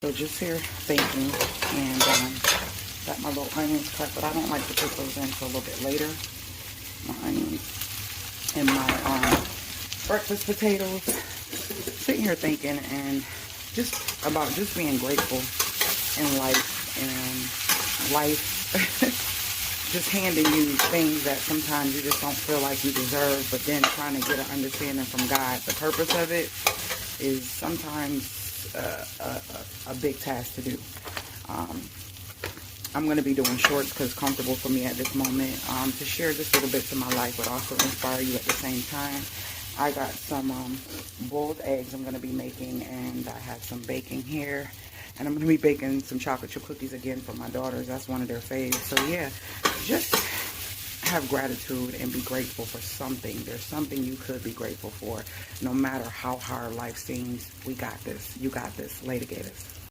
So just here thinking, and got my little onions cut, but I don't like to put those in until a little bit later. My onions and my breakfast potatoes. Sitting here thinking and just about just being grateful in life, and life just handing you things that sometimes you just don't feel like you deserve, but then trying to get an understanding from God. The purpose of it is sometimes a big task to do. I'm going to be doing shorts because it's comfortable for me at this moment, to share just little bits of my life, but also inspire you at the same time. I got some boiled eggs I'm going to be making, and I have some baking here, and I'm going to be baking some chocolate chip cookies again for my daughters. That's one of their faves. So yeah, just have gratitude and be grateful for something. There's something you could be grateful for. No matter how hard life seems, we got this. You got this. Later, gators.